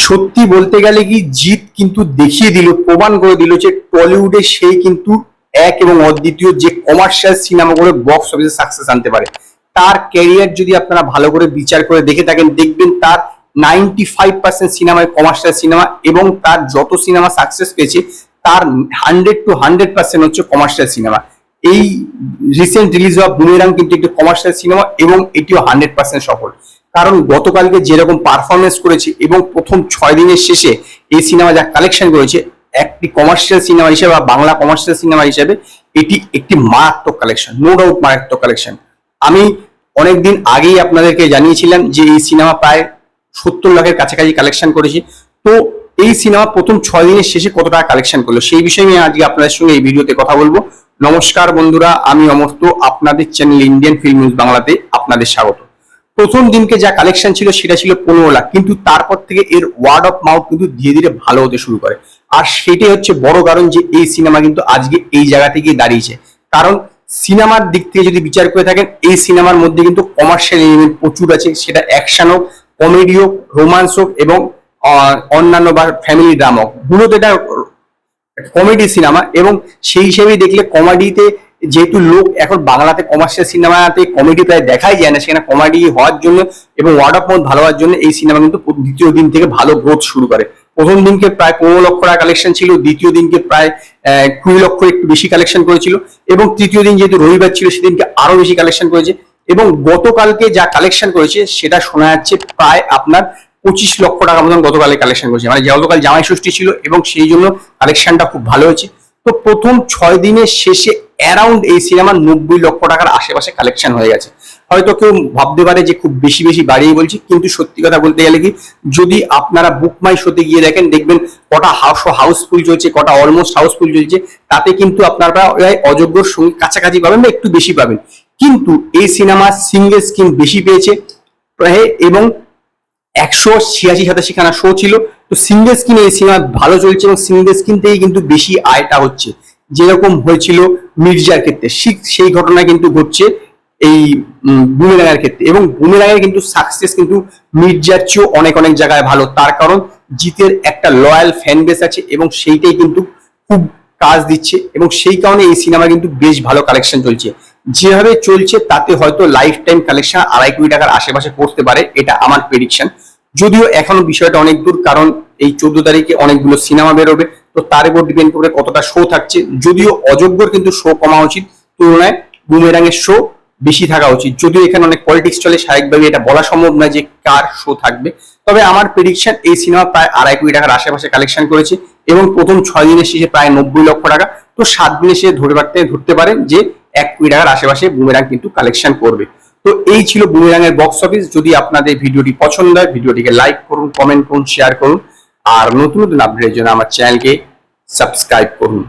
সত্যি বলতে গেলে কি জিৎ কিন্তু দেখিয়ে দিল, প্রমাণ করে দিল যে টলিউডে সেই কিন্তু এক এবং অদ্বিতীয়, যে কমার্শিয়াল সিনেমা করে বক্স অফিসে সাকসেস আনতে পারে। তার ক্যারিয়ার যদি আপনারা ভালো করে বিচার করে দেখে থাকেন, দেখবেন তার 95% সিনেমায় কমার্শিয়াল সিনেমা, এবং তার যত সিনেমা সাকসেস পেয়েছে তার 100 to 100% হচ্ছে কমার্শিয়াল সিনেমা। এই রিসেন্ট রিলিজ হওয়া বুমেরাং কিন্তু একটি কমার্শিয়াল সিনেমা এবং এটিও 100% সফল। কারণ গতকালকে যেরকম পারফরমেন্স করেছে এবং প্রথম 6 দিনের শেষে এই সিনেমা যা কালেকশন করেছে, একটি কমার্শিয়াল সিনেমা হিসেবে বা বাংলা কমার্শিয়াল সিনেমা হিসেবে এটি একটি মারাত্মক কালেকশন, নো ডাউট মারাত্মক কালেকশন। আমি অনেকদিন আগেই আপনাদেরকে জানিয়েছিলাম যে এই সিনেমা প্রায় 70 লাখের কাছাকাছি কালেকশন করেছে। তো এই সিনেমা প্রথম 6 দিনের শেষে কত টাকা কালেকশন করলো সেই বিষয়ে নিয়ে আজকে আপনাদের সঙ্গে এই ভিডিওতে কথা বলবো। নমস্কার বন্ধুরা, আমি অমর্ত্য, আপনাদের চ্যানেল ইন্ডিয়ান ফিল্ম নিউজ বাংলাতে আপনাদের স্বাগত। প্রথম দিনকে যা কালেকশন ছিল সেটা ছিল 15 লাখ, কিন্তু তারপর থেকে এর ওয়ার্ড অফ মাউথ কিন্তু ধীরে ধীরে ভালো হতে শুরু করে। আর সেটাই হচ্ছে বড় কারণ যে এই সিনেমা কিন্তু আজকে এই জায়গা থেকে দাঁড়িয়েছে। কারণ সিনেমার দিক থেকে যদি বিচার করে থাকেন, এই সিনেমার মধ্যে কিন্তু কমার্শিয়াল এলিমেন্ট প্রচুর আছে, সেটা অ্যাকশন হোক, কমেডি হোক, রোমান্স হোক এবং অন্যান্য বা ফ্যামিলি ড্রামা হোক, মূলত এটা কমেডি সিনেমা। এবং সেই হিসেবেই দেখলে কমেডিতে, যেহেতু লোক এখন বাংলাতে কমার্শিয়াল সিনেমাতে কমেডি প্রায় দেখাই যায় না, সেখানে কমেডি হওয়ার জন্য এবং ওয়ার্ড অফ মাউথ ভালো হওয়ার জন্য এই সিনেমা কিন্তু দ্বিতীয় দিন থেকে ভালো গ্রোথ শুরু করে। প্রথম দিনকে প্রায় 15 লক্ষ টাকা কালেকশন ছিল, দ্বিতীয় দিনকে প্রায় 20 লক্ষ একটু বেশি কালেকশন করেছিল, এবং তৃতীয় দিন যেহেতু রবিবার ছিল সেদিনকে আরো বেশি কালেকশন করেছে। এবং গতকালকে যা কালেকশন করেছে সেটা শোনা যাচ্ছে প্রায় আপনার 25 লক্ষ টাকা মতন গতকালে কালেকশন করেছে, মানে গতকাল জামাই ষষ্ঠী ছিল এবং সেই জন্য কালেকশনটা খুব ভালো হয়েছে। তো প্রথম 6 দিনের শেষে অ্যারাউন্ড এই সিনেমার 90 লক্ষ টাকার আশেপাশে কালেকশন হয়ে গেছে। হয়তো কেউ ভাবতে পারে যে খুব বেশি বেশি বাড়িয়ে বলছি, কিন্তু সত্যি কথা বলতে গেলে কি, যদি আপনারা বুক মাই শোতে গিয়ে দেখেন, দেখবেন কটা হাউসফুল চলছে, কটা অলমোস্ট হাউসফুল চলছে, তাতে কিন্তু আপনারা অযোগ্যর সঙ্গে কাছাকাছি পাবেন বা একটু বেশি পাবেন। কিন্তু এই সিনেমা সিঙ্গেল স্ক্রিন বেশি পেয়েছে এবং 186-87 খানা শো ছিল। তো সিঙ্গেল স্ক্রিনে এই সিনেমা ভালো চলছে এবং সিঙ্গেল স্ক্রিন থেকেই কিন্তু বেশি আয়টা হচ্ছে, যেরকম হয়েছিল মির্জার ক্ষেত্রে সেই ঘটনা কিন্তু ঘটছে এই বুমেরাঙের ক্ষেত্রে। এবং বুমেরাঙের কিন্তু সাকসেস কিন্তু মির্জার চেয়েও অনেক অনেক জায়গায় ভালো, তার কারণ জিতের একটা লয়াল ফ্যান বেস আছে এবং সেইটাই কিন্তু খুব কাজ দিচ্ছে, এবং সেই কারণে এই সিনেমা কিন্তু বেশ ভালো কালেকশন চলছে। যেভাবে চলছে তাতে হয়তো লাইফ টাইম কালেকশন 2.5 কোটি টাকার আশেপাশে পড়তে পারে, এটা আমার প্রেডিকশন। যদিও এখনো বিষয়টা অনেক দূর, কারণ এই 14 তারিখে অনেকগুলো সিনেমা বেরোবে, তো তার উপর ডিপেন্ড করে কতটা শো থাকছে। যদিও অযোগ্যর কিন্তু শো কমা উচিত, তুলনায় বুমেরাঙের শো বেশি থাকা উচিত। যদিও এখানে অনেক পলিটিক্স চলে, স্বাভাবিকভাবে এটা বলা সম্ভব নয় যে কার শো থাকবে। তবে আমার প্রেডিকশন এই সিনেমা প্রায় 2.5 কোটি টাকার আশেপাশে কালেকশন করেছে এবং প্রথম 6 দিনের শেষে প্রায় 90 লক্ষ টাকা। তো 7 দিনে সে ধরতে পারেন যে 1 কোটি টাকার আশেপাশে বুমেরাং কিন্তু কালেকশন করবে। তো এই ছিল বুমেরাঙের বক্স অফিস। যদি আপনাদের ভিডিওটি পছন্দ হয়, ভিডিওটিকে লাইক করুন, কমেন্ট করুন, শেয়ার করুন, আর নতুন নতুন আপডেটের জন্য আমার চ্যানেলকে সাবস্ক্রাইব করুন।